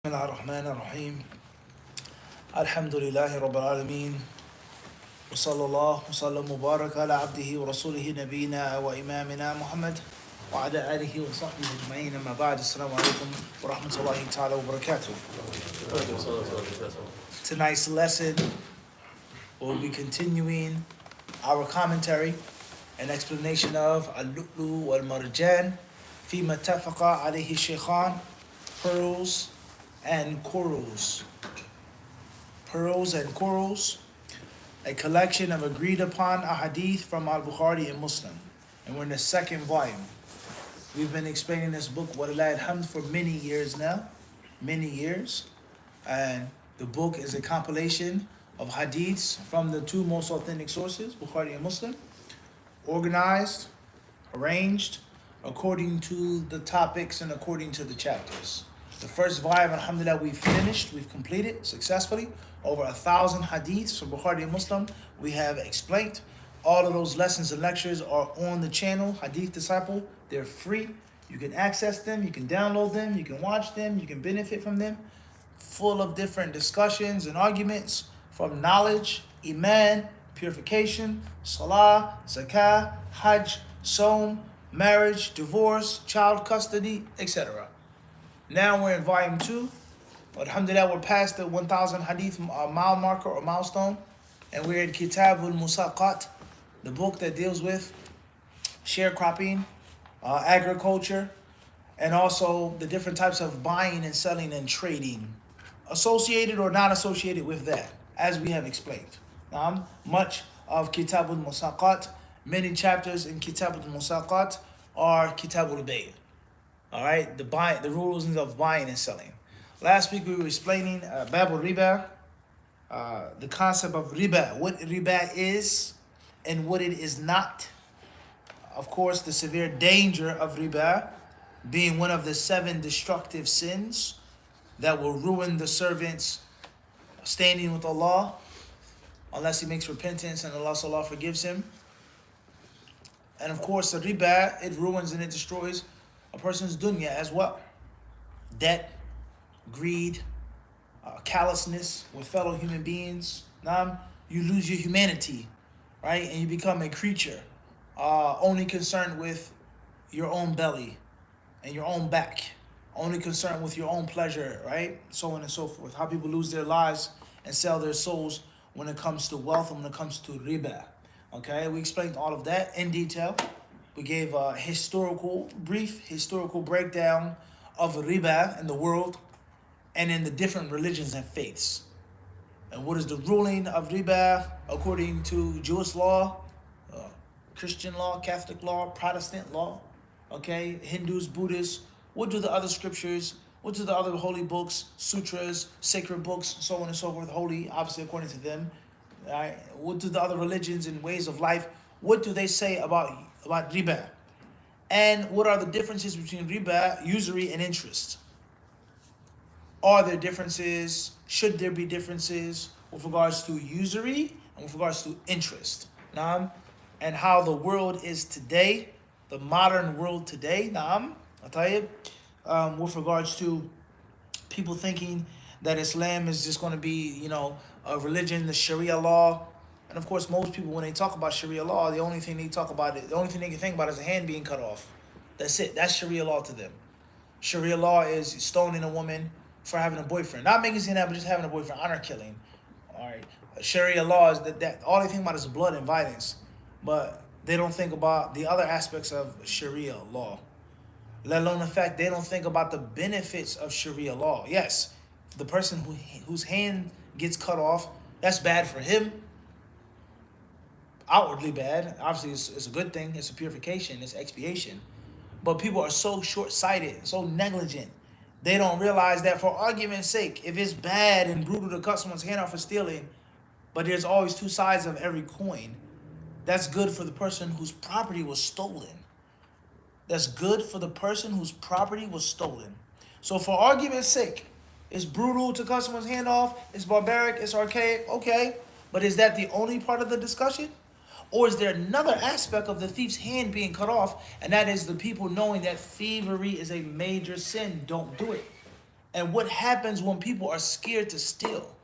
الله الرحمن الرحيم الحمد لله رب العالمين وصلى الله وسلم وبارك على عبده ورسوله نبينا وإمامنا محمد وعلى آله وصحبه أجمعين أما بعد السلام عليكم ورحمة الله تعالى وبركاته. Tonight's lesson will be continuing our commentary and explanation of Uloomul Marjan فيما اتفق عليه الشيخان, pearls and corals. Pearls and corals, a collection of agreed upon ahadith from Al-Bukhari and Muslim. And we're in the second volume. We've been explaining this book, Walillahi alhamd, for many years now. Many years. And the book is a compilation of hadiths from the two most authentic sources, Bukhari and Muslim, organized, arranged, according to the topics and according to the chapters. The first volume, alhamdulillah, we've completed successfully. Over 1,000 hadiths from Bukhari and Muslim we have explained. All of those lessons and lectures are on the channel, HadithDisciple. They're free. You can access them, you can download them, you can watch them, you can benefit from them. Full of different discussions and arguments from knowledge, iman, purification, salah, zakah, hajj, saum, marriage, divorce, child custody, etc. Now we're in volume 2. Alhamdulillah, we're past the 1,000 hadith mile marker or milestone, and we're in Musaqat, the book that deals with sharecropping, agriculture, and also the different types of buying and selling and trading, associated or not associated with that, as we have explained. Much of Musaqat, many chapters in Musaqat are Kitabul Bay. All right, the rules of buying and selling. Last week we were explaining Babul Riba, the concept of Riba, what Riba is and what it is not. Of course, the severe danger of Riba being one of the 7 destructive sins that will ruin the servant's standing with Allah unless he makes repentance and Allah forgives him. And of course, the Riba, it ruins and it destroys a person's dunya as well. Debt, greed, callousness with fellow human beings. You lose your humanity, right? And you become a creature only concerned with your own belly and your own back, only concerned with your own pleasure, right? So on and so forth. How people lose their lives and sell their souls when it comes to wealth and when it comes to riba. Okay, we explained all of that in detail. We gave a brief historical breakdown of riba in the world and in the different religions and faiths. And what is the ruling of riba according to Jewish law, Christian law, Catholic law, Protestant law, okay, Hindus, Buddhists. What do the other scriptures, what do the other holy books, sutras, sacred books, so on and so forth, holy, obviously according to them, right? What do the other religions and ways of life, what do they say about riba? And what are the differences between riba, usury, and interest? Are there differences? Should there be differences with regards to usury and with regards to interest? And how the world is today, the modern world today, with regards to people thinking that Islam is just going to be, a religion, the Sharia law. And of course, most people, when they talk about Sharia law, the only thing they can think about is a hand being cut off. That's it. That's Sharia law to them. Sharia law is stoning a woman for having a boyfriend. Not making sin but just having a boyfriend, honor killing. All right. Sharia law is that all they think about is blood and violence. But they don't think about the other aspects of Sharia law. Let alone the fact they don't think about the benefits of Sharia law. Yes, the person whose hand gets cut off, that's bad for him. Outwardly bad. Obviously, it's a good thing. It's a purification. It's expiation. But people are so short-sighted, so negligent. They don't realize that, for argument's sake, if it's bad and brutal to cut someone's hand off for stealing, but there's always 2 sides of every coin, that's good for the person whose property was stolen. That's good for the person whose property was stolen. So for argument's sake, it's brutal to cut someone's hand off, it's barbaric, it's archaic, okay. But is that the only part of the discussion? Or is there another aspect of the thief's hand being cut off, and that is the people knowing that thievery is a major sin, don't do it. And what happens when people are scared to steal?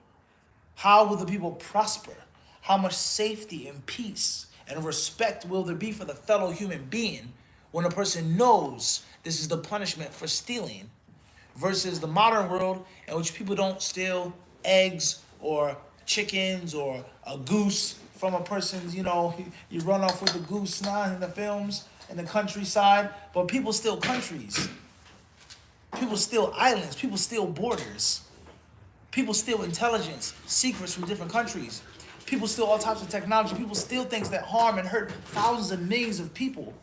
How will the people prosper? How much safety and peace and respect will there be for the fellow human being when a person knows this is the punishment for stealing, versus the modern world in which people don't steal eggs or chickens or a goose from a person's, you run off with a goose now in the films in the countryside, but people steal countries. People steal islands. People steal borders. People steal intelligence, secrets from different countries. People steal all types of technology. People steal things that harm and hurt thousands and millions of people.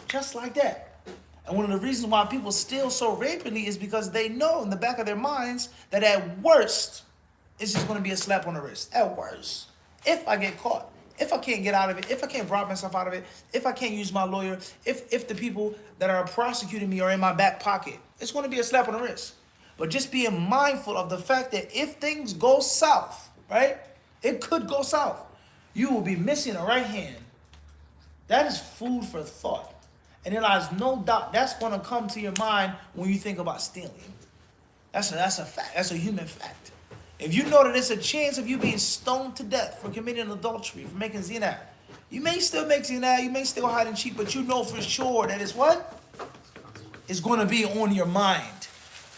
Just like that. And one of the reasons why people steal so rapidly is because they know in the back of their minds that at worst, it's just going to be a slap on the wrist. At worst. If I get caught. If I can't get out of it. If I can't bribe myself out of it. If I can't use my lawyer. If the people that are prosecuting me are in my back pocket. It's going to be a slap on the wrist. But just being mindful of the fact that if things go south, right? It could go south. You will be missing a right hand. That is food for thought. And there lies no doubt that's going to come to your mind when you think about stealing. That's a fact. That's a human fact. If you know that it's a chance of you being stoned to death for committing adultery, for making zina, you may still make zina, you may still hide and cheat, but you know for sure that it's what? It's going to be on your mind.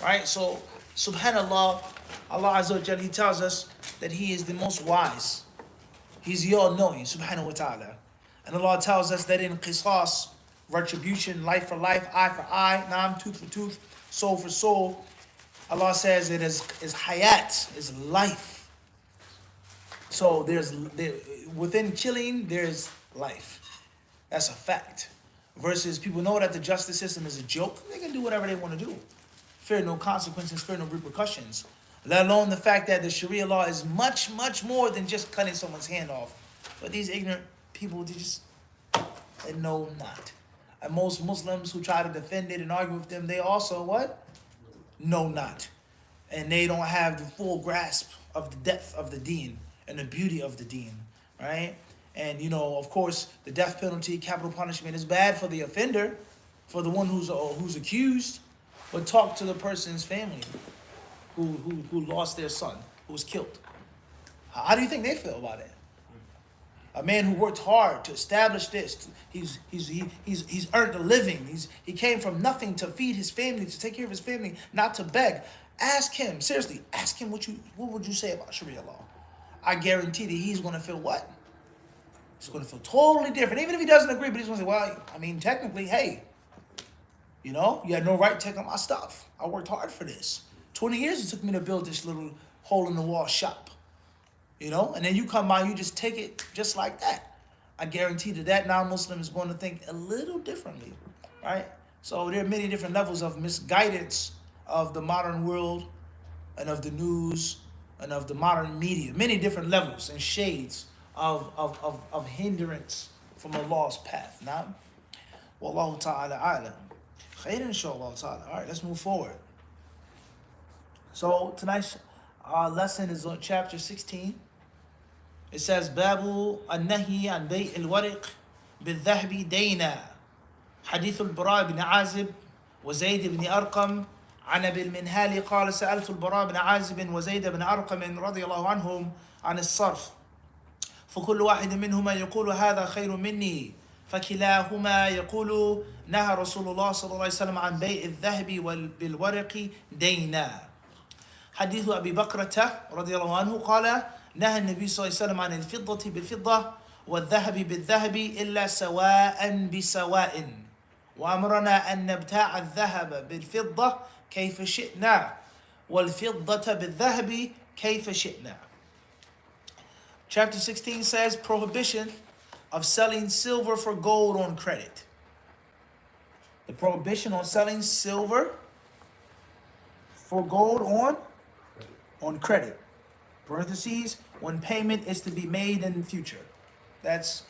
Right? So, subhanAllah, Allah Azza wa Jalla, He tells us that He is the most wise. He's the all-knowing, subhanahu wa ta'ala. And Allah tells us that in qisas, retribution, life for life, eye for eye, tooth for tooth, soul for soul, Allah says it is hayat, is life. So within killing, there's life. That's a fact. Versus people know that the justice system is a joke, they can do whatever they want to do. Fear no consequences, fear no repercussions. Let alone the fact that the Sharia law is much, much more than just cutting someone's hand off. But these ignorant people, they know not. And most Muslims who try to defend it and argue with them, they also what? Know not. And they don't have the full grasp of the depth of the deen and the beauty of the deen, right? And of course, the death penalty, capital punishment is bad for the offender, for the one who's accused. But talk to the person's family who lost their son, who was killed. How do you think they feel about it? A man who worked hard to establish this, he's earned a living. He came from nothing to feed his family, to take care of his family, not to beg. Ask him, seriously, ask him what would you say about Sharia law? I guarantee that he's going to feel what? He's going to feel totally different. Even if he doesn't agree, but he's going to say, well, technically, hey, you had no right to take out my stuff. I worked hard for this. 20 years it took me to build this little hole-in-the-wall shop. And then you come by, you just take it just like that. I guarantee that non-Muslim is going to think a little differently, right? So there are many different levels of misguidance of the modern world and of the news and of the modern media. Many different levels and shades of hindrance from a lost path. Now, Wallahu ta'ala a'lam. Khayr inshallah ta'ala. All right, let's move forward. So tonight's lesson is on chapter 16. It says, Babu an-nahi an bay' al-wariq bil-dhahbi dayna. Hadith al-Bara ibn Azib wa Zayd ibn Arqam عن أبي المنهال قال سألت البراء بن عازب وزيد بن أرقم رضي الله عنهم عن الصرف فكل واحد منهما يقول هذا خير مني فكلاهما يقول نهى رسول الله صلى الله عليه وسلم عن بيع الذهب بالورق دينا. حديث أبي بكرة رضي الله عنه قال نهى النبي صلى الله عليه وسلم عن الفضة بالفضة والذهب بالذهب إلا سواء بسواء وأمرنا أن نبتاع الذهب بالفضة كيف شئنا والفضة بالذهب كيف شئنا. Chapter 16 says prohibition of selling silver for gold on credit. The prohibition on selling silver for gold on credit. Parentheses, when payment is to be made in the future. That's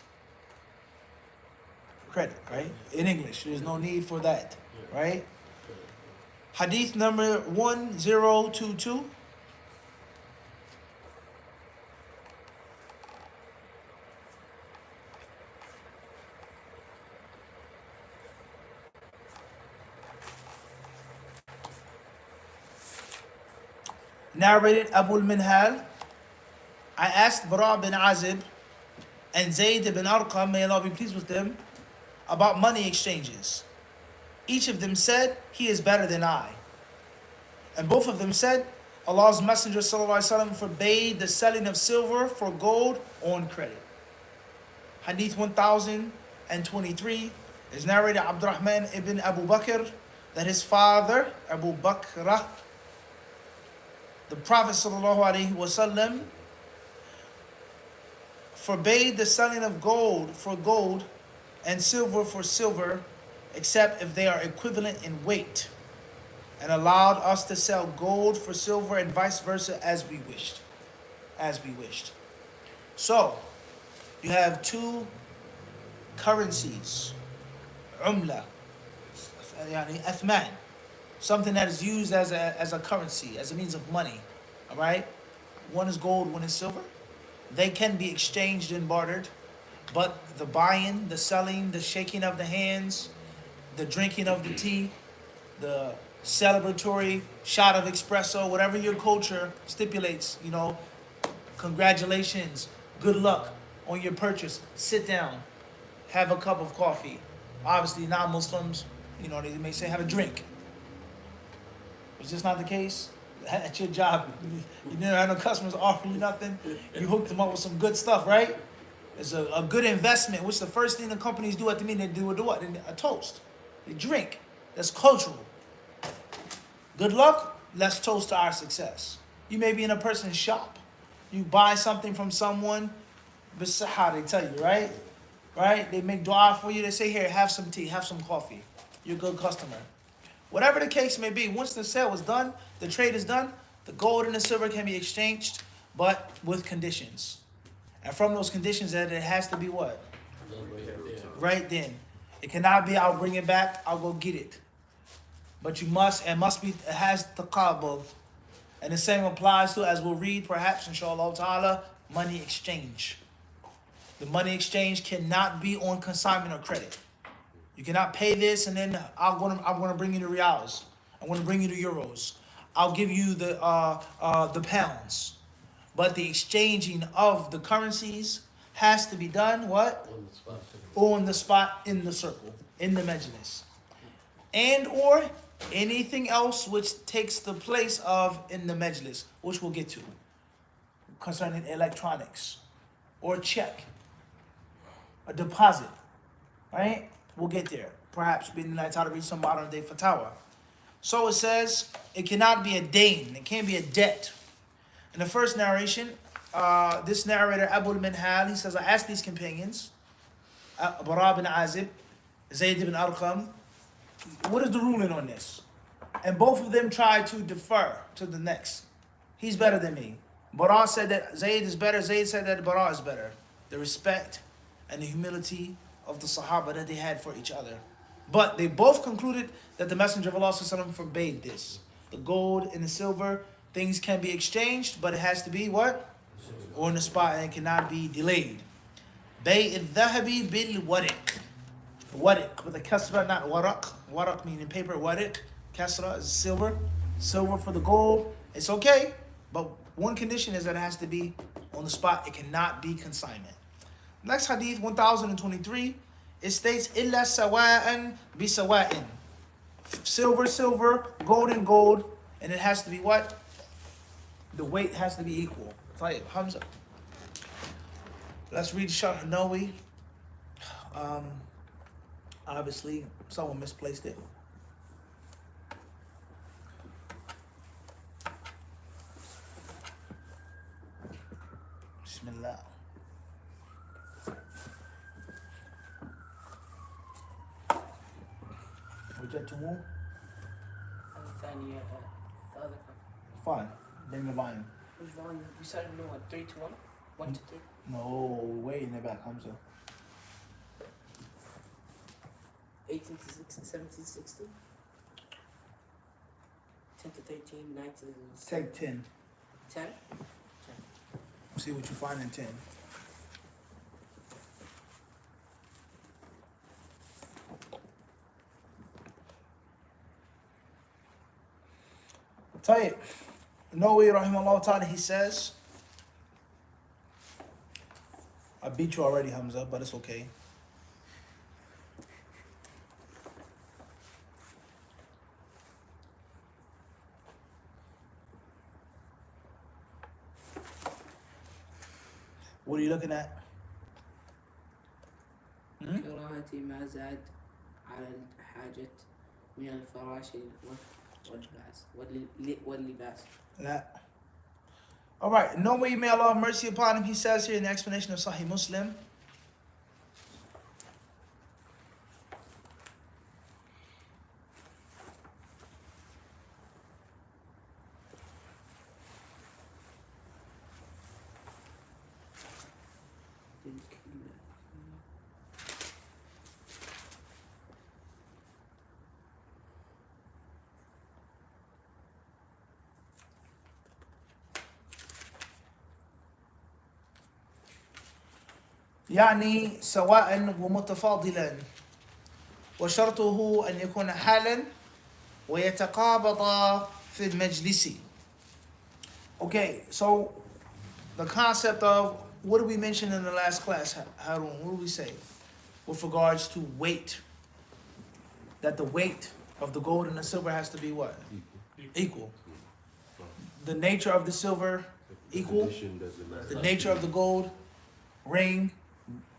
credit, right? In English, there's no need for that, right? Hadith number 1022. narrated Abu al-Minhal, I asked Bara bin Azib and Zayd bin Arqam, may Allah be pleased with them, about money exchanges. Each of them said, he is better than I. And both of them said, Allah's Messenger ﷺ forbade the selling of silver for gold on credit. Hadith 1023 is narrated Abdurrahman ibn Abu Bakr that his father, Abu Bakrah, the Prophet ﷺ forbade the selling of gold for gold and silver for silver, except if they are equivalent in weight, and allowed us to sell gold for silver and vice versa as we wished. So, you have two currencies, umla, yani athman, something that is used as a currency, as a means of money, all right? One is gold, one is silver. They can be exchanged and bartered, but the buying, the selling, the shaking of the hands, the drinking of the tea, the celebratory shot of espresso, whatever your culture stipulates, congratulations, good luck on your purchase, sit down, have a cup of coffee. Obviously, non-Muslims, they may say have a drink. Is this not the case? At your job, you never had no customers offering you nothing. You hooked them up with some good stuff, right? It's a good investment. What's the first thing the companies do at the meeting? They do what? A toast. They drink. That's cultural. Good luck. Let's toast to our success. You may be in a person's shop. You buy something from someone. Bisahah, they tell you, right? Right? They make dua for you. They say, here, have some tea, have some coffee. You're a good customer. Whatever the case may be, once the sale is done, the trade is done, the gold and the silver can be exchanged, but with conditions. And from those conditions, that it has to be what? Right then. It cannot be, I'll bring it back, I'll go get it. But it has taqabud. And the same applies to, as we'll read perhaps, inshallah ta'ala, money exchange. The money exchange cannot be on consignment or credit. You cannot pay this and then I'm going to bring you the reals. I'm going to bring you the euros. I'll give you the pounds. But the exchanging of the currencies has to be done, what? On the spot, in the circle, in the majlis. And or anything else which takes the place of in the majlis, which we'll get to, concerning electronics, or check, a deposit, right? We'll get there. Perhaps being nice how to read some modern day fatwa. So it says it cannot be a dain, it can't be a debt. In the first narration, this narrator Abu al-Minhal, he says, I asked these companions, Bara bin Azib, Zayd ibn Arqam, what is the ruling on this? And both of them tried to defer to the next. He's better than me. Bara said that Zayd is better. Zayd said that Bara is better. The respect and the humility of the Sahaba that they had for each other. But they both concluded that the Messenger of Allah ﷺ forbade this. The gold and the silver, things can be exchanged, but it has to be what? On the spot, and it cannot be delayed. Bay al-dhahabi bil-wariq. Wariq with a kasra, not waraq. Waraq meaning paper, wariq. Kasra is silver. Silver for the gold. It's okay, but one condition is that it has to be on the spot. It cannot be consignment. Next hadith, 1023, it states, إِلَّا سَوَاءً بِسَوَاءٍ. Silver, silver, gold and gold, and it has to be what? The weight has to be equal. Tayyib, Hamza. Let's read Sharh Nawawi. Obviously, someone misplaced it. Bismillah. وجدتموه؟ الثانية الثالثة. Fine. Bring the volume. Which volume? You said no one, 3 to 1? 1 to 3? No, way in the back, Hamza. 18 to 16, 17 to 16? 10 to 13, 9 to... Take 10. 10? See what you find in 10. Tayyib. Nawawi rahimahullah ta'ala, he says, I beat you already, Hamza, but it's okay. What are you looking at? كراهة ما زاد على الحاجة من الفراش واللباس. لا. All right. No way, may Allah have mercy upon him. He says here in the explanation of Sahih Muslim. يعني سواء ومتفاضلا وشرطه أن يكون حالا ويتقابض في المجلس. Okay, so the concept of, what did we mention in the last class, Harun? What did we say with regards to weight? That the weight of the gold and the silver has to be what? Equal. The nature of the silver equal. The nature of the gold, ring,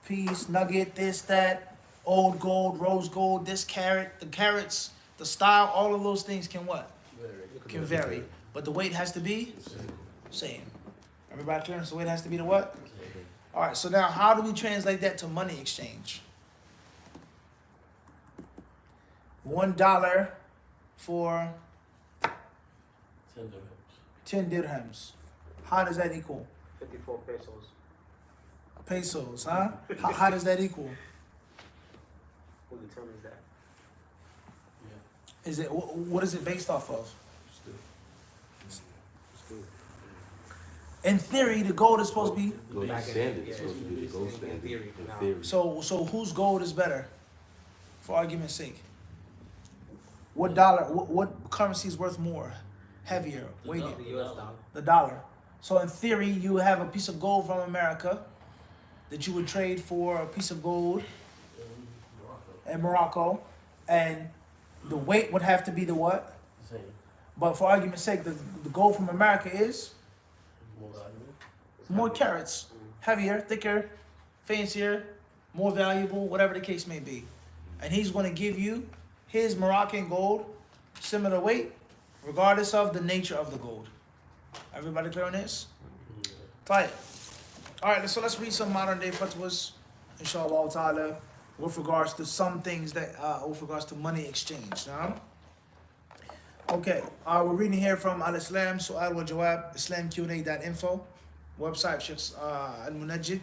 piece, nugget, this, that, old gold, rose gold, this carat, the carats, the style, all of those things can what? Can vary. But the weight has to be same. Everybody clear? So the weight has to be the what? All right, so now how do we translate that to money exchange? $1 for 10 dirhams. How does that equal? 54 pesos. Pesos, huh? How does that equal? Who determines that? Is it, what is it based off of? In theory, the gold is supposed to be. Gold standard is supposed to be the gold standard. In theory. So whose gold is better? For argument's sake. What dollar? What currency is worth more, heavier, weightier? The US dollar. The dollar. So in theory, you have a piece of gold from America that you would trade for a piece of gold in Morocco, and the weight would have to be the what? Same. But for argument's sake, the gold from America is More valuable. more carats, heavier, thicker, fancier, more valuable, whatever the case may be. And he's going to give you his Moroccan gold, similar weight, regardless of the nature of the gold. Everybody clear on this? Fine. All right, so let's read some modern day fatwas, inshallah ta'ala, with regards to some things that, with regards to money exchange. Now, okay, we're reading here from Al-Islam, Su'al wa Jawab, islamqa.info, website, Sheikh Al-Munajjid.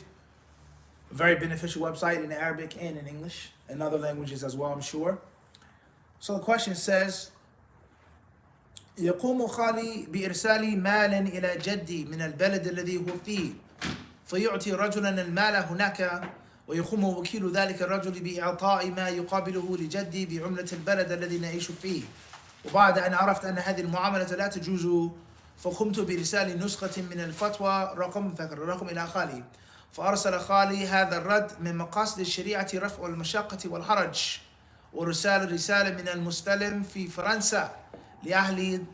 Very beneficial website in Arabic and in English, and other languages as well, I'm sure. So the question says, يقوم خالي بإرسال مال إلى جدي من البلد الذي هو فيه فيعطي رجلا المال هناك ويقوم وكيل ذلك الرجل بإعطاء ما يقابله لجدي بعملة البلد الذي نعيش فيه وبعد أن عرفت أن هذه المعاملة لا تجوز فقمت برسال نسخة من الفتوى رقم إلى خالي فأرسل خالي هذا الرد من مقاصد الشريعة رفع المشقة والحرج ورسالة من المستلم في فرنسا لأهل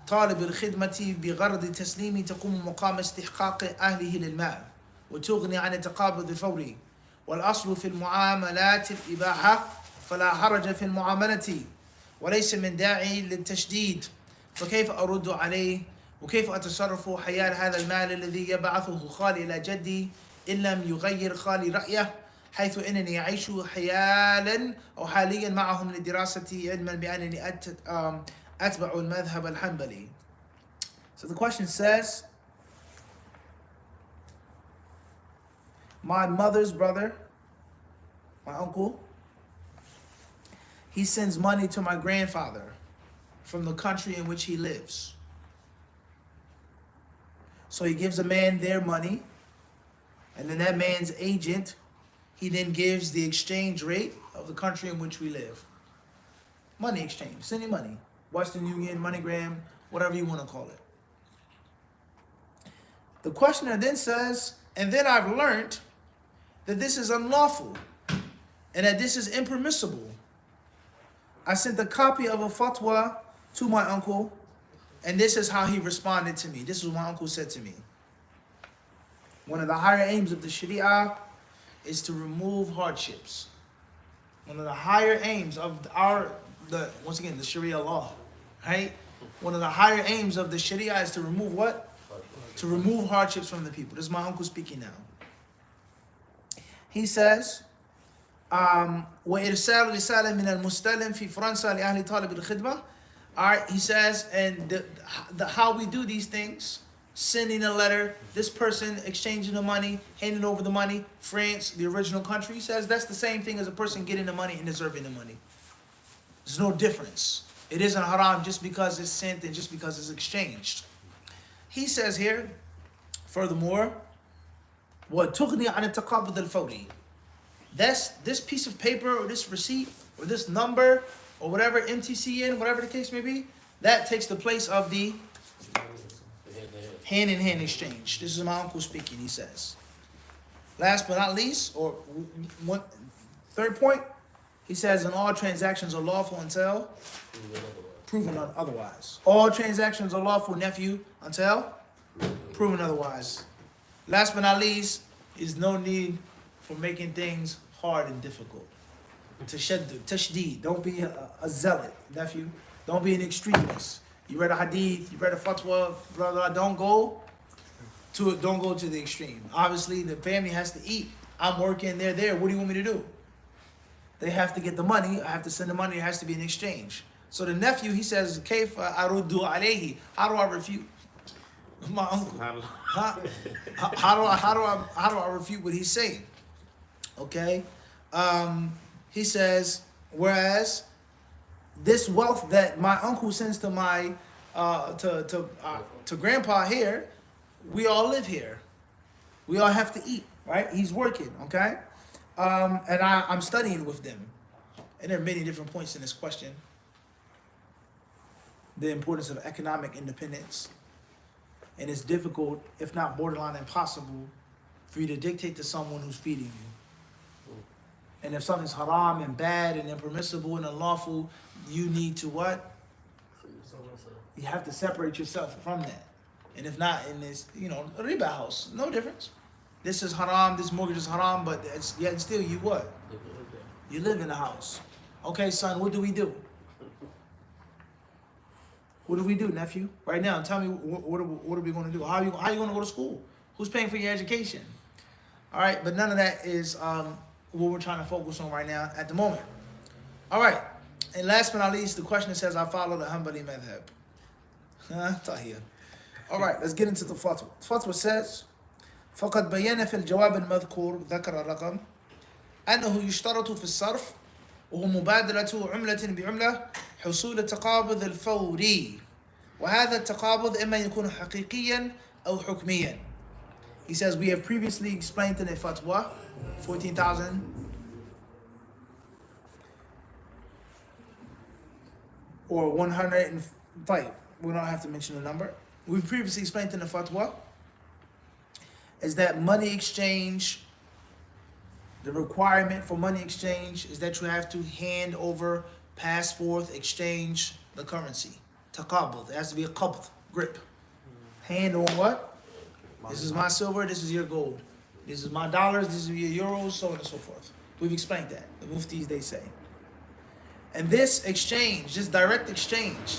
طالب الخدمة بغرض تسليم تقوم مقام استحقاق أهله للمال وتغني عن التقابض الفوري والأصل في المعاملات الإباحة فلا حرج في المعاملة وليس من داعي للتشديد فكيف أرد عليه وكيف أتصرف حيال هذا المال الذي يبعثه خالي إلى جدي إن لم يغير خالي رأيه حيث إنني أعيش حاليا معهم لدراسة علما بأنني أتبع المذهب الحنبلي. So the question says, my mother's brother, my uncle, he sends money to my grandfather from the country in which he lives. So he gives a man their money, and then that man's agent, he then gives the exchange rate of the country in which we live. Money exchange, sending money. Western Union, MoneyGram, whatever you want to call it. The questioner then says, and then I've learned that this is unlawful and that this is impermissible. I sent a copy of a fatwa to my uncle, and this is how he responded to me. This is what my uncle said to me. One of the higher aims of the Sharia is to remove hardships. One of the higher aims of once again, the Sharia law, right? One of the higher aims of the Sharia is to remove what? To remove hardships from the people. This is my uncle speaking now. He says, وإرسال رسالة من المستلم في فرنسا لأهل طالب الخدمة. All right, he says, and how we do these things, sending a letter, this person exchanging the money, handing over the money, France, the original country, he says that's the same thing as a person getting the money and deserving the money. There's no difference. It isn't haram just because it's sent and just because it's exchanged. He says here, furthermore, وَتُغْنِي عَنِ التَّقَابُضِ الْفَوْرِي. This piece of paper or this receipt or this number or whatever, MTCN, whatever the case may be, that takes the place of the hand-in-hand exchange. This is my uncle speaking, he says. Last but not least, or one third point, he says, and all transactions are lawful until proven otherwise. All transactions are lawful, nephew, until proven otherwise. Last but not least, is no need for making things hard and difficult. Tashdid. Don't be a zealot, nephew. Don't be an extremist. You read a hadith, you read a fatwa, brother. Don't go to the extreme. Obviously, the family has to eat. I'm working, they're there. What do you want me to do? They have to get the money. I have to send the money. It has to be an exchange. So the nephew, he says, "Kayf aruddu alayhi." How do I refute? My uncle. How do I refute what he's saying? Okay. He says, whereas this wealth that my uncle sends to my to grandpa here, we all live here. We all have to eat, right? He's working, okay? And I'm studying with them. And there are many different points in this question. The importance of economic independence. And it's difficult, if not borderline impossible, for you to dictate to someone who's feeding you. And if something's haram and bad and impermissible and unlawful, you need to what? You have to separate yourself from that. And if not, in this, a Riba house, no difference. This is haram, this mortgage is haram, but yet still you what? You live in the house. Okay, son, what do we do? What do we do, nephew? Right now, tell me, what are we going to do? How are you going to go to school? Who's paying for your education? All right, but none of that is what we're trying to focus on right now at the moment. All right, and last but not least, the question says, I follow the Hanbali madhab. Tahir. All right, let's get into the fatwa. The fatwa says, فقد بيّن في الجواب المذكور ذكر الرقم أنه يشترط في الصرف وهو مبادلة عملة بعملة حصول التقابض الفوري وهذا التقابض إما يكون حقيقيا أو حكميا. He says, we have previously explained in the fatwa 14,000 or 105. We don't have to mention the number. We've previously explained in the fatwa is that money exchange, the requirement for money exchange is that you have to hand over, pass forth, exchange the currency. Taqabud. It has to be a qabd, grip. Hand on what? This is my silver, this is your gold. This is my dollars, this is your euros, so on and so forth. We've explained that. The muftis, they say. And this exchange, this direct exchange,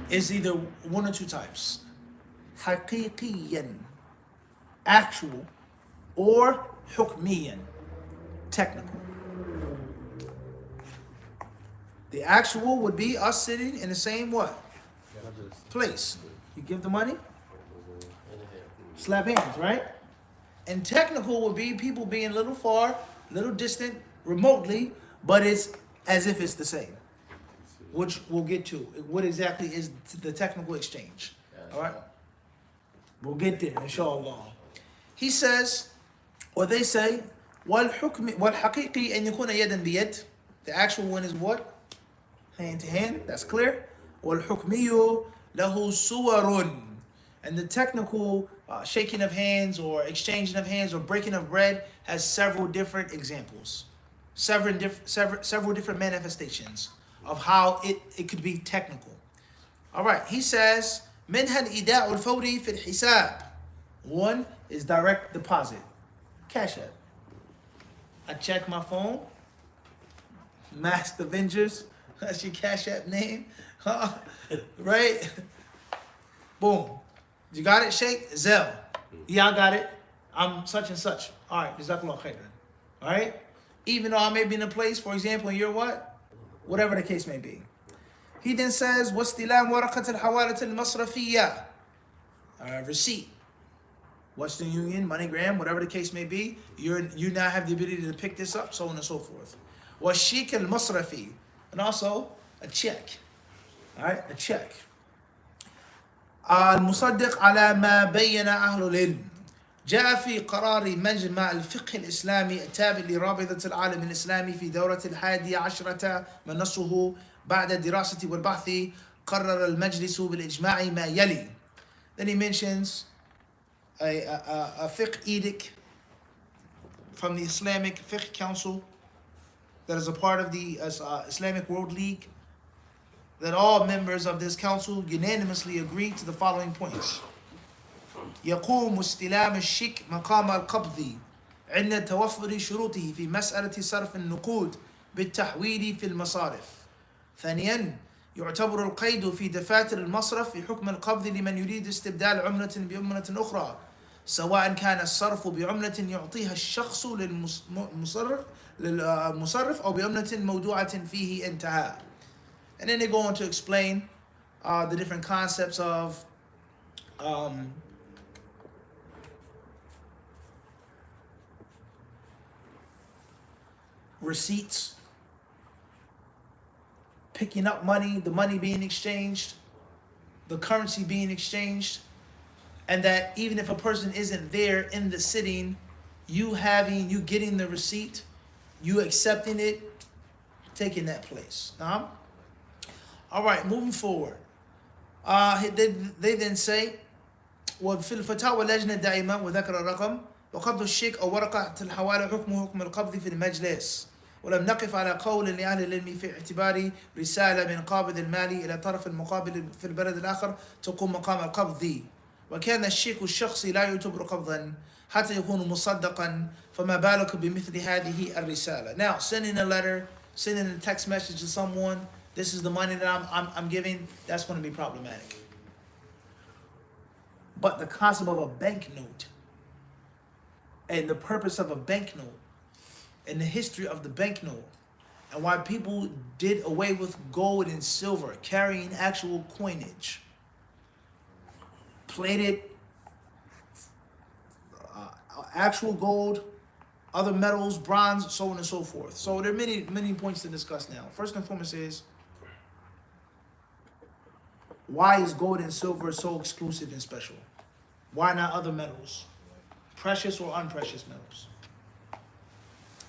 is either one or two types. Haqiqiyan, actual, or hukmiyan, technical. The actual would be us sitting in the same what? Place. You give the money, slap hands, right? And technical would be people being a little far, a little distant, remotely, but it's as if it's the same, which we'll get to. What exactly is the technical exchange? All right? We'll get there, inshallah. He says, or they say, وَالْحَقِيقِي أَنْ يَكُونَ يَدًا بِيَدٍ. The actual one is what? Hand to hand, that's clear. وَالْحُكْمِيُّ لَهُ صُوَرٌ. And the technical shaking of hands or exchanging of hands or breaking of bread has several different examples, several different manifestations of how it could be technical. All right, he says, منها الإيداع الفوري في الحساب. One is direct deposit, CashApp. I check my phone, Masked Avengers, that's your CashApp name, right? Boom. You got it, Sheikh? Zell. Yeah, I got it. I'm such and such. All right, Jazakallah khairan. All right? Even though I may be in a place, for example, and you're what? Whatever the case may be. He then says, وَاسْتِلَامْ وَرَقَةِ الْحَوَالَةِ الْمَصْرَفِيَّةِ receipt. Western Union, MoneyGram, whatever the case may be, you now have the ability to pick this up, so on and so forth. وَالشِّيكَ الْمَصْرَفِي, and also a check. All right, a check. المصدق على ما بين أهل العلم جاء في قرار مجمع الفقه الإسلامي التابع لرابطة العالم الإسلامي في دورة 11 من نصه بعد الدراسة والبحث قرر المجلس بالإجماع ما يلي. Then he mentions a fiqh edict from the Islamic Fiqh Council that is a part of the Islamic World League, that all members of this council unanimously agreed to the following points. يقوم استلام الشيك مقام القبض عند توفر شروطه في مسألة صرف النقود بالتحويل في المصارف. ثانيا يعتبر القيد في دفاتر المصرف في حكم القبض لمن يريد استبدال عملة بعملة أخرى، سواء كان الصرف بعملة يعطيها الشخص للمصرف أو بعملة مودوعة فيه انتهى. And then they go on to explain the different concepts of receipts, picking up money, the money being exchanged, the currency being exchanged, and that even if a person isn't there in the sitting, you getting the receipt, you accepting it, taking that place. All right, moving forward. They then say, وفي الفتاوى اللجنة دائما وذكر الرقم وقبض الشيك أو ورقة الحوالة حكمه حكم القبض في المجلس، ولم نقف على قول لأهل العلم في اعتبار رسالة من قابض المالي إلى طرف المقابل في البلد الآخر تقوم مقام القبض، وكان الشيك الشخصي لا يعتبر قبضا حتى يكون مصدقا، فما بالك بمثل هذه الرسالة. Now, sending a letter, sending a text message to someone, this is the money that I'm giving, that's going to be problematic. But the concept of a banknote and the purpose of a banknote and the history of the banknote and why people did away with gold and silver, carrying actual coinage, plated actual gold, other metals, bronze, so on and so forth. So there are many points to discuss now. First and foremost is, why is gold and silver so exclusive and special? Why not other metals? Precious or unprecious metals?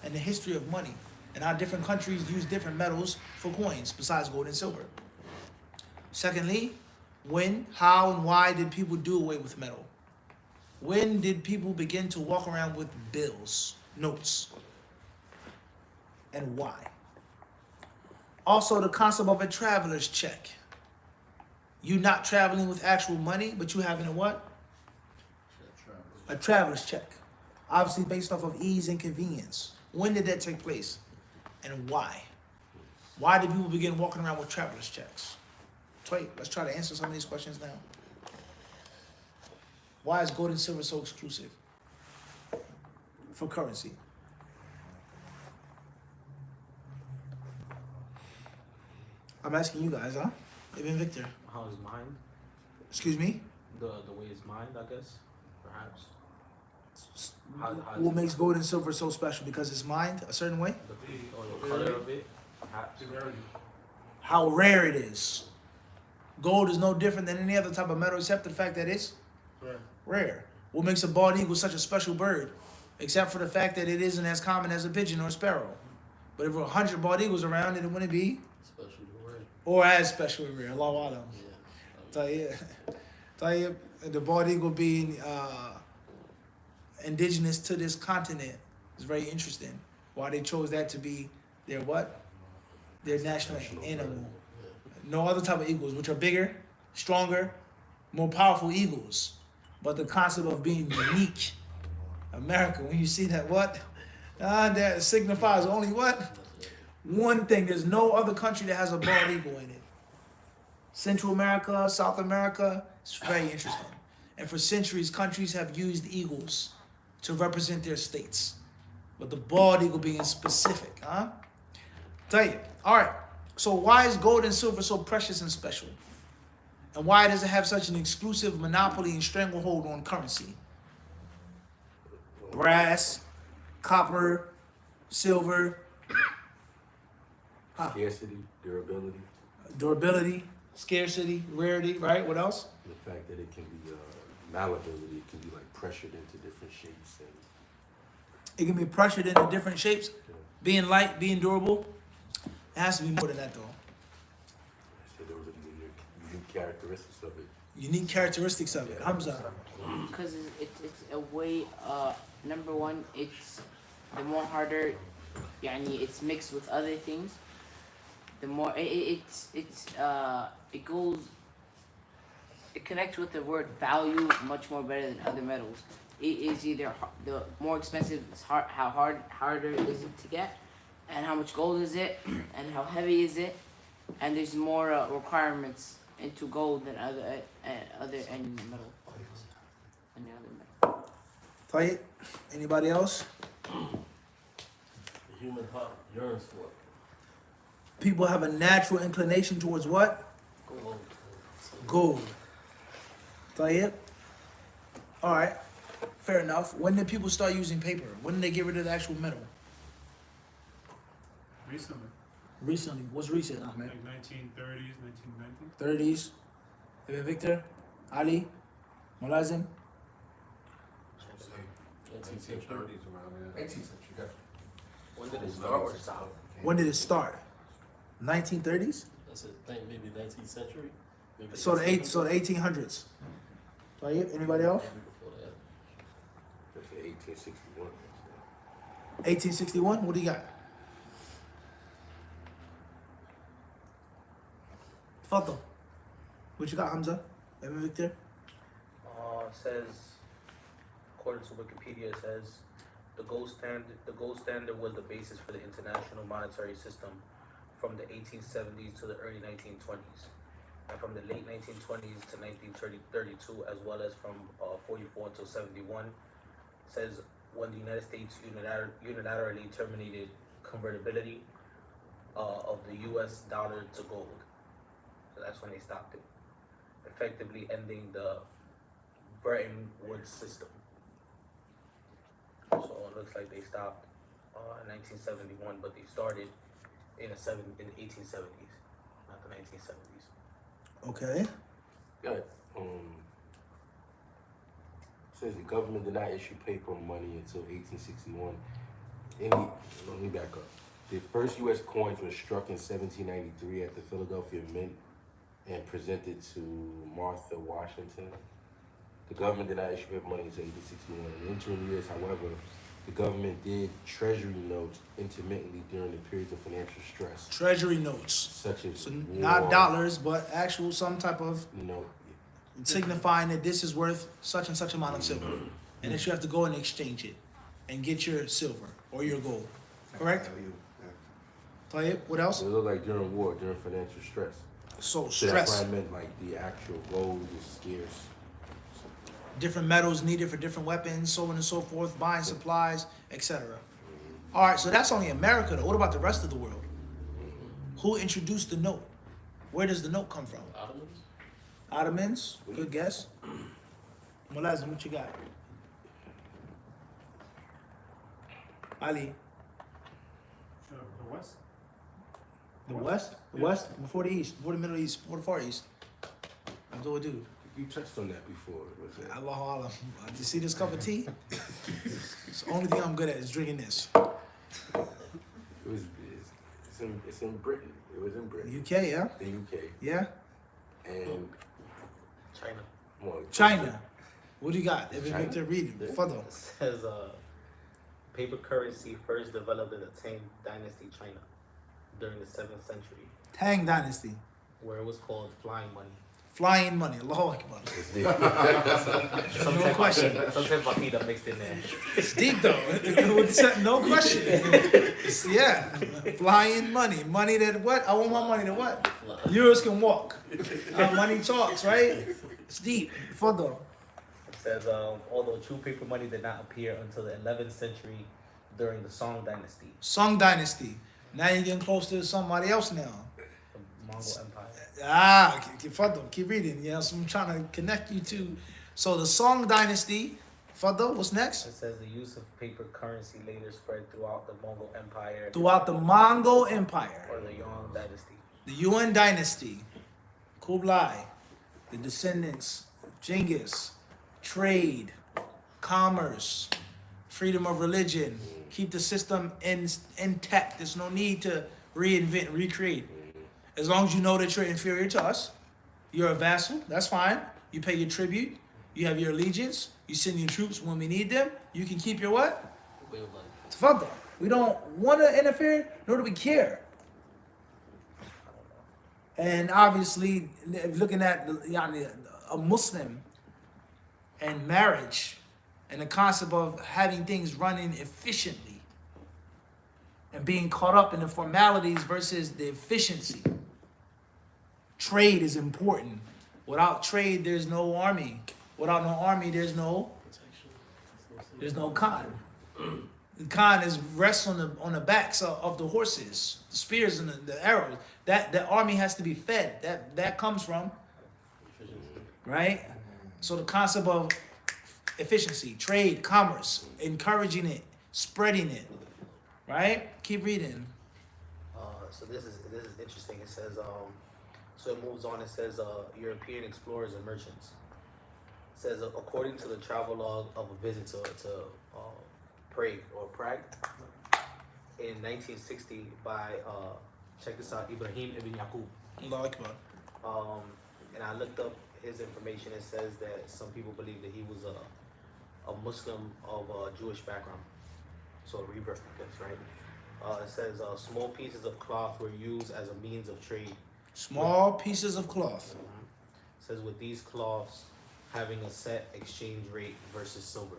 And the history of money and how different countries use different metals for coins besides gold and silver. Secondly, when, how, and why did people do away with metal? When did people begin to walk around with bills, notes? And why? Also, the concept of a traveler's check. You not traveling with actual money, but you having a what? A traveler's check. Obviously based off of ease and convenience. When did that take place? And why? Why did people begin walking around with traveler's checks? Let's try to answer some of these questions now. Why is gold and silver so exclusive for currency? I'm asking you guys, huh? Ibn Victor. How is mind? Excuse me? The way it's mind, I guess, perhaps. What makes gold and silver so special? Because it's mined a certain way? The color of it, perhaps. How rare it is. Gold is no different than any other type of metal except the fact that it's rare. What makes a bald eagle such a special bird? Except for the fact that it isn't as common as a pigeon or a sparrow. But if there were 100 bald eagles around, then it wouldn't be Especially rare. or as specially rare. Allahu Alam. Yeah. Tayyib. the bald eagle being indigenous to this continent is very interesting. Why they chose that to be their what? Their national animal. No other type of eagles, which are bigger, stronger, more powerful eagles. But the concept of being unique, America, when you see that, what? That signifies only what? One thing. There's no other country that has a bald eagle in it. Central America, South America, it's very interesting. And for centuries, countries have used eagles to represent their states. But the bald eagle being specific, huh? Tell you. All right. So why is gold and silver so precious and special? And why does it have such an exclusive monopoly and stranglehold on currency? Brass, copper, silver, Scarcity, durability. Durability, scarcity, rarity, right? What else? The fact that it can be malleability, it can be like pressured into different shapes and It can be pressured into different shapes. Being light, being durable. It has to be more than that, though. I said those are the unique characteristics of it. Unique characteristics of it. Hamza. Because it's a way, number one, it's the more harder, it's mixed with other things, the more it connects with the word value much more better than other metals. It is either the more expensive, harder is it to get, and how much gold is it, and how heavy is it, and there's more requirements into gold than any metal. Any other metal. Tayyip, anybody else? The human heart yearns for it. People have a natural inclination towards what? Gold. Gold. Tayyip? All right. Fair enough. When did people start using paper? When did they get rid of the actual metal? Recently, Recently. What's recent, Ahmed? like 1930s, 1990s. 30s. Ibn Victor? Ali? Mulazim? 18th century. When did it start or stop? When did it start? 1930s? That's it. I think maybe 19th century. Maybe So the 1800s. Tayyip, anybody else? Maybe before that. That's the 1861. 1861? What do you got? Fadl. What you got, Hamza? Ibn Victor? Says, according to Wikipedia, it says the gold standard was the basis for the international monetary system from the 1870s to the early 1920s, and from the late 1920s to 1932, as well as from 44 until 71. Says when the United States unilaterally terminated convertibility of the U.S. dollar to gold. So that's when they stopped it, effectively ending the Bretton Woods system. So it looks like they stopped in 1971, but they started in the 1870s, not the 1970s. Okay. Got says the government did not issue paper money until 1861. Let me back up. The first U.S. coins were struck in 1793 at the Philadelphia Mint and presented to Martha Washington. The government did not issue paper money until 1861. In the interim years, however, the government did treasury notes intermittently during the periods of financial stress, Treasury notes. such as So war, not dollars, but actual some type of note. signifying that this is worth such and such amount of silver. And that you have to go and exchange it and get your silver or your gold. Correct? Tayyip, what else? So it looked like during war, during financial stress. So So that's stress. why I meant like the actual gold is scarce. Different metals needed for different weapons, so on and so forth, buying supplies, etc. All right, so that's only America though. What about the rest of the world? Who introduced the note? Where does the note come from? Ottomans? Ottomans? Good guess. Mulazim, what you got? Ali, The West. the West? The West? Before the East? Before the Middle East? Before the Far East? Abdul Wadud. You touched on that before. Was it? Allahu Alam. You see this cup of tea? It's the only thing I'm good at is drinking this. It's in Britain. It was in Britain. UK, yeah? The UK. Yeah? And China. Come on. China. What do you got? If China? they're reading, further. It says paper currency first developed in the Tang Dynasty, China, during the 7th century, Tang Dynasty. where it was called flying money. Flying money. Allahu Akbar. Some No type question. Some type of fida mixed in there. It's deep though. No question. Yeah. Flying money. Money that what? I want my money to what? Euros can walk. Money talks, right? It's deep. Further. It says, although true paper money did not appear until the 11th century during the Song Dynasty, Song Dynasty. Now you're getting close to somebody else now. the Mongol Empire. Further. Keep reading. Yeah, so I'm trying to connect you to. So the Song Dynasty. Further. What's next? It says the use of paper currency later spread throughout the Mongol Empire Throughout the Mongol Empire. or the Yuan Dynasty. The Yuan Dynasty. Kublai. The descendants. Genghis. Trade. Commerce. Freedom of religion. Keep the system intact. There's no need to reinvent, recreate. As long as you know that you're inferior to us, you're a vassal, that's fine. You pay your tribute, you have your allegiance, you send your troops when we need them, you can keep your what? Way of life. Tafadhal. We don't want to interfere, nor do we care. And obviously, looking at a Muslim and marriage and the concept of having things running efficiently and being caught up in the formalities versus the efficiency. Trade is important. Without trade, there's no army. Without no army, there's no Khan. The Khan is rests on the backs of the horses, the spears and the arrows. That army has to be fed. That comes from, right? So the concept of efficiency, trade, commerce, encouraging it, spreading it, right? Keep reading. So this is interesting. It says so it moves on. It says European explorers and merchants. It says according to the travel log of a visit to Prague in 1960 by check this out, Ibrahim ibn Yaqub. Allahu Akbar. And I looked up his information. It says that some people believe that he was a Muslim of Jewish background. So a rebirth, I guess, right? It says small pieces of cloth were used as a means of trade. Small pieces of cloth. It says with these cloths having a set exchange rate versus silver.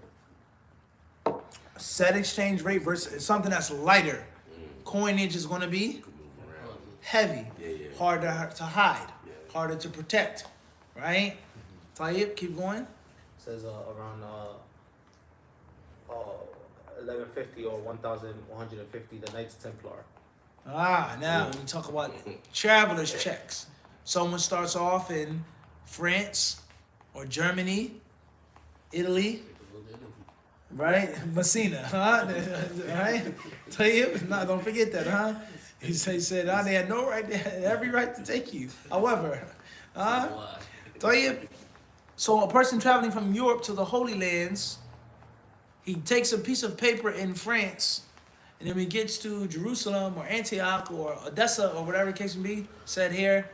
Set exchange rate versus something that's lighter. Coinage is going to be heavy, harder to hide, harder to protect, right? Tayyip, keep going. It says around 1150 or 1150, the Knights Templar. Now when we talk about traveler's checks, someone starts off in France or Germany, Italy, right? Messina, huh? Right? Tayyip, no, don't forget that, huh? He said, they had no right, they had every right to take you. However, Tayyip, so a person traveling from Europe to the Holy Lands, he takes a piece of paper in France, and then when he gets to Jerusalem or Antioch or Odessa or whatever the case may be, said here,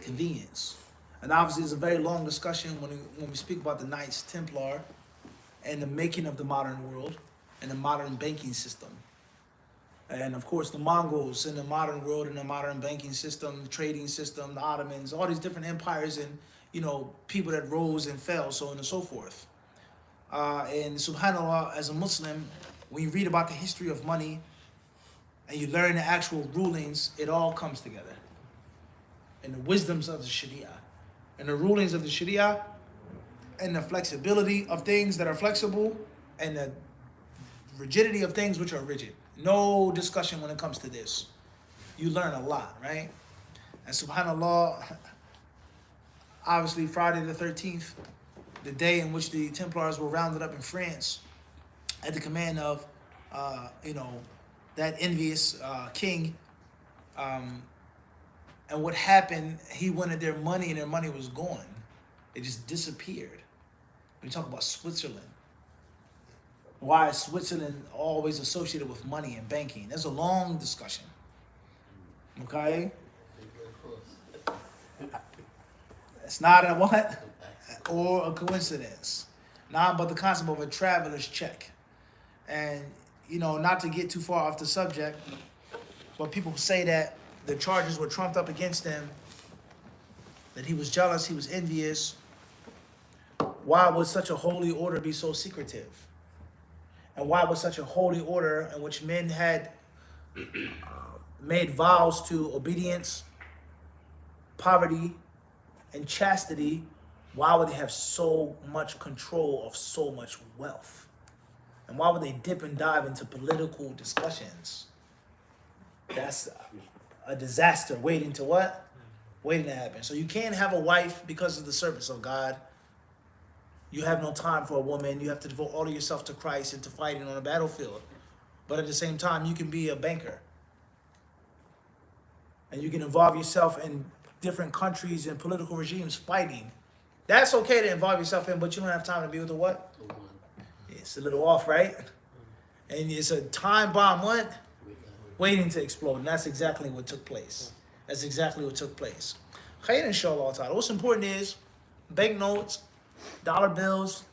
convenience. And obviously, it's a very long discussion when we speak about the Knights Templar and the making of the modern world and the modern banking system. And of course, the Mongols in the modern world and the modern banking system, the trading system, the Ottomans, all these different empires and, people that rose and fell, so on and so forth. And subhanAllah, as a Muslim, when you read about the history of money and you learn the actual rulings, it all comes together. And the wisdoms of the Sharia. And the rulings of the Sharia and the flexibility of things that are flexible and the rigidity of things which are rigid. No discussion when it comes to this. You learn a lot, right? And subhanAllah, obviously Friday the 13th, the day in which the Templars were rounded up in France at the command of, that envious king. And what happened, he wanted their money and their money was gone. It just disappeared. We talk about Switzerland. Why is Switzerland always associated with money and banking? There's a long discussion. Okay? It's not a what? or a coincidence. Not but the concept of a traveler's check. And, not to get too far off the subject, but people say that the charges were trumped up against him, that he was jealous, he was envious. Why would such a holy order be so secretive? And why would such a holy order in which men had made vows to obedience, poverty, and chastity, why would they have so much control of so much wealth? And why would they dip and dive into political discussions? That's a disaster waiting to what? Waiting to happen. So you can't have a wife because of the service of God. You have no time for a woman. You have to devote all of yourself to Christ and to fighting on a battlefield. But at the same time, you can be a banker. And you can involve yourself in different countries and political regimes fighting. That's okay to involve yourself in, but you don't have time to be with the what? The one. It's a little off, right? And it's a time bomb, what? Waiting to explode. And that's exactly what took place. That's exactly what took place. Khair, inshallah ta'ala. What's important is banknotes, dollar bills,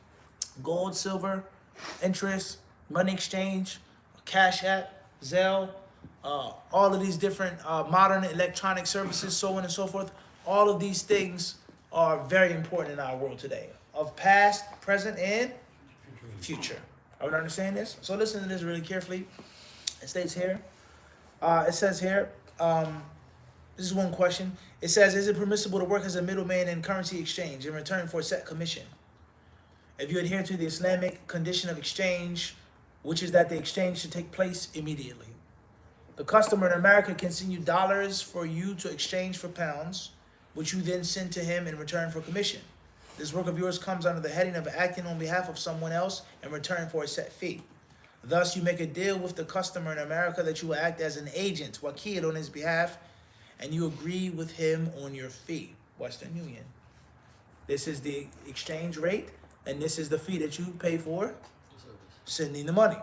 gold, silver, interest, money exchange, CashApp, Zelle, all of these different modern electronic services, so on and so forth. All of these things are very important in our world today, of past, present, and future. Are we understand this? So listen to this really carefully. It states here, it says here, this is one question. It says, is it permissible to work as a middleman in currency exchange in return for a set commission? If you adhere to the Islamic condition of exchange, which is that the exchange should take place immediately. The customer in America can send you dollars for you to exchange for pounds, which you then send to him in return for commission. This work of yours comes under the heading of acting on behalf of someone else in return for a set fee. Thus, you make a deal with the customer in America that you will act as an agent, wakil, on his behalf, and you agree with him on your fee. Western Union. This is the exchange rate, and this is the fee that you pay for sending the money.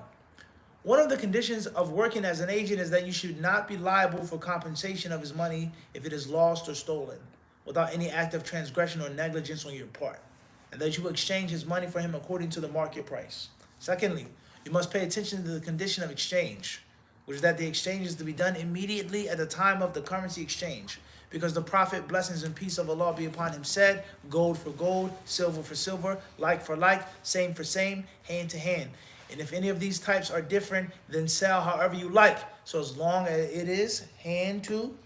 One of the conditions of working as an agent is that you should not be liable for compensation of his money if it is lost or stolen, without any act of transgression or negligence on your part, and that you will exchange his money for him according to the market price. Secondly, you must pay attention to the condition of exchange, which is that the exchange is to be done immediately at the time of the currency exchange, because the Prophet, blessings and peace of Allah be upon him, said, gold for gold, silver for silver, like for like, same for same, hand to hand. And if any of these types are different, then sell however you like, so as long as it is hand to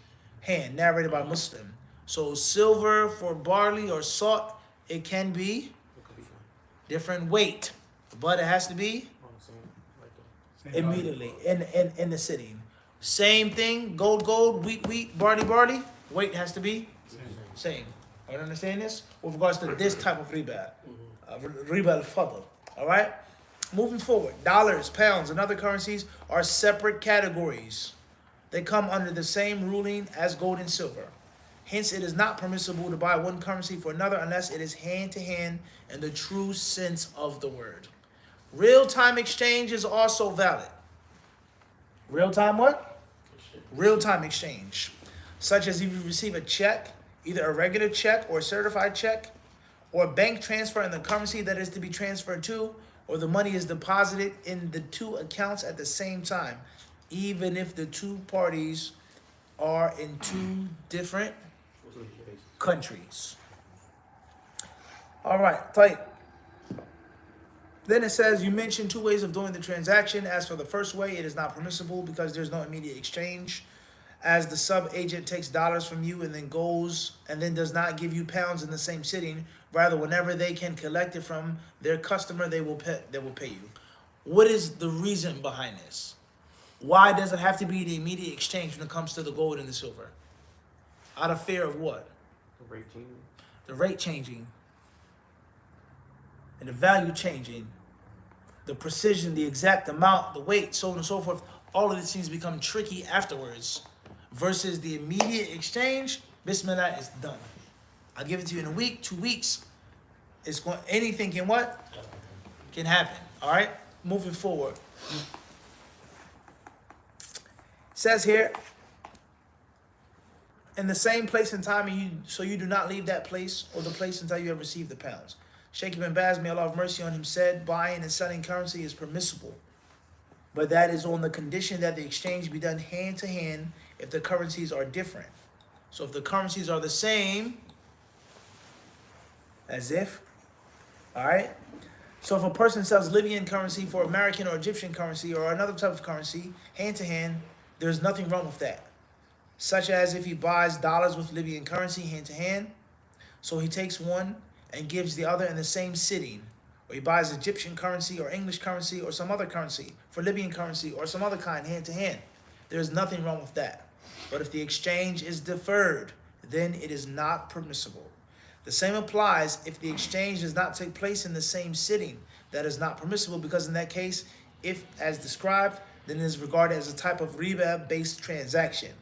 hand, narrated by Muslim. So silver for barley or salt, it can be different weight, but it has to be immediately in the city. Same thing, gold, wheat, barley, weight has to be same. Are you understand this? With regards to this type of riba, riba al-fadl. All right. Moving forward, dollars, pounds, and other currencies are separate categories. They come under the same ruling as gold and silver. Hence, it is not permissible to buy one currency for another unless it is hand to hand in the true sense of the word. Real-time exchange is also valid. Real-time what? Real-time exchange. Such as if you receive a check, either a regular check or a certified check, or a bank transfer in the currency that is to be transferred to, or the money is deposited in the two accounts at the same time, even if the two parties are in two different countries. All right, tight. Then it says, you mentioned two ways of doing the transaction. As for the first way, it is not permissible because there's no immediate exchange, as the sub-agent takes dollars from you and then does not give you pounds in the same sitting. Rather, whenever they can collect it from their customer, they will pay you. What is the reason behind this? Why does it have to be the immediate exchange when it comes to the gold and the silver? Out of fear of what? The rate changing. The rate changing. And the value changing. The precision, the exact amount, the weight, so on and so forth. All of these things become tricky afterwards. Versus the immediate exchange, Bismillah, is done. I'll give it to you in a week, 2 weeks. Anything can what? Can happen. All right? Moving forward. It says here, in the same place and time, so you do not leave that place or the place until you have received the pounds. Sheikh Ibn Baz, may Allah have mercy on him, said buying and selling currency is permissible, but that is on the condition that the exchange be done hand to hand if the currencies are different. So if the currencies are the same, as if, all right? So if a person sells Libyan currency for American or Egyptian currency or another type of currency, hand to hand, there's nothing wrong with that. Such as if he buys dollars with Libyan currency hand to hand, so he takes one and gives the other in the same sitting, or he buys Egyptian currency or English currency or some other currency for Libyan currency or some other kind hand to hand. There's nothing wrong with that. But if the exchange is deferred, then it is not permissible. The same applies if the exchange does not take place in the same sitting. That is not permissible, because in that case, if as described, then it is regarded as a type of riba-based transaction.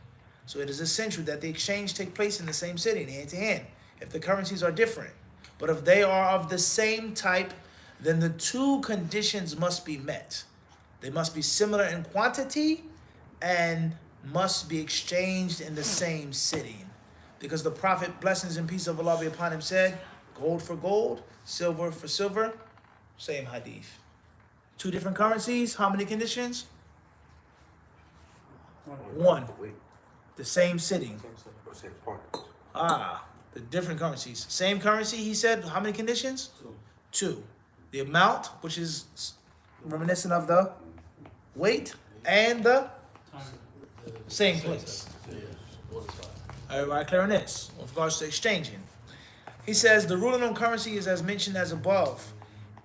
So it is essential that the exchange take place in the same sitting, hand to hand, if the currencies are different. But if they are of the same type, then the two conditions must be met. They must be similar in quantity and must be exchanged in the same sitting. Because the Prophet, blessings and peace of Allah be upon him, said, gold for gold, silver for silver, same hadith. Two different currencies, how many conditions? One, Wait, the same sitting. or same part. The different currencies. Same currency, he said, how many conditions? Two. The amount, which is reminiscent of the weight, and the same place. Everybody clear on this, with regards to exchanging. He says, the ruling on currency is as mentioned as above.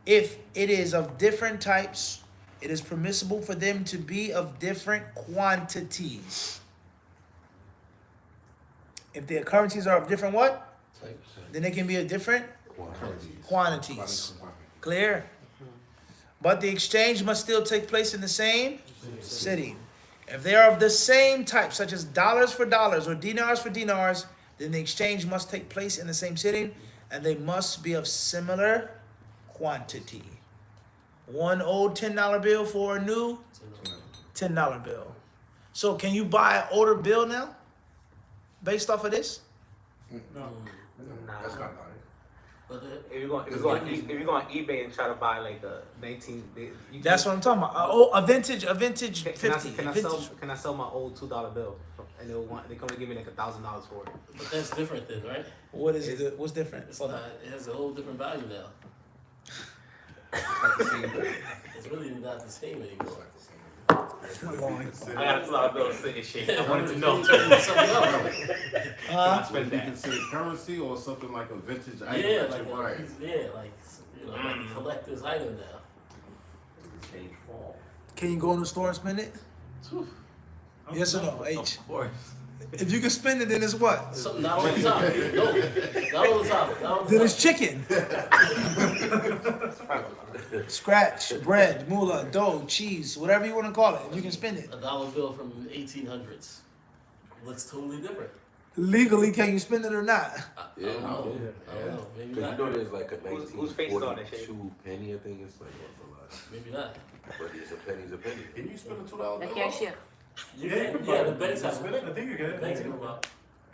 If it is of different types, it is permissible for them to be of different quantities. If their currencies are of different what? Then they can be of different quantities. Clear? But the exchange must still take place in the same city. If they are of the same type, such as dollars for dollars or dinars for dinars, then the exchange must take place in the same sitting, and they must be of similar quantity. One old $10 bill for a new $10 bill. So can you buy an older bill now, based off of this? No. Nah. But If you're going on eBay and try to buy like a 19, That's what I'm talking about. A vintage Can 50. I sell my old $2 bill and they come to give me like $1,000 for it? but that's different then, right? What is it? What's different? It's not, it has a whole different value now. It's like the same thing. It's really not the same anymore. I got a $2 bill sitting shit. I wanted to know. Something else. Spend You that. consider currency or something like a vintage item Yeah, that like you're buying? like a collector's item now. Change fall. Can you go in the store and spend it? Yes or no, H? Of course. If you can spend it, then it's what? So, not all the time. No, not all the time. Not all the Then time. it's chicken. Scratch, bread, moolah, dough, cheese, whatever you want to call it. If you can spend it. A dollar bill from 1800s looks totally different. Legally, can you spend it or not? I don't know. I don't know. Maybe Because not. you know there's like a Whose face is on that shit? 1942 penny, I think it's like worth a lot. Maybe not. But it's a penny's a penny. Can you spend a $2 bill? The cashier. You Yeah, can, you yeah, can the buy banks it. have them. I think you The banks can. have them out.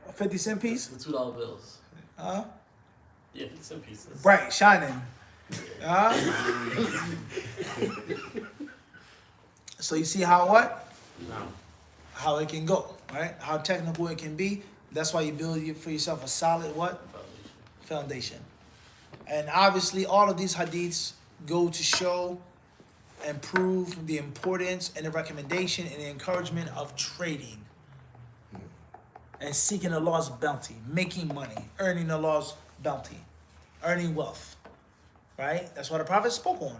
A 50-cent piece? The $2 bills. Huh? Yeah, 50 cent pieces. Bright, shining. Huh? So you see how what? No. How it can go, right? How technical it can be. That's why you build for yourself a solid what? Foundation. And obviously all of these hadiths go to show and prove the importance and the recommendation and the encouragement of trading and seeking Allah's bounty, making money, earning Allah's bounty, earning wealth, right? That's what the Prophet spoke on.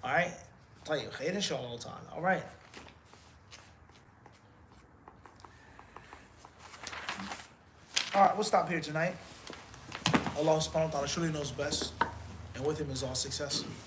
All right? طيب خير إن شاء الله تعالى. All right. All right, we'll stop here tonight. Allah subhanahu wa ta'ala surely knows best, and with him is all success.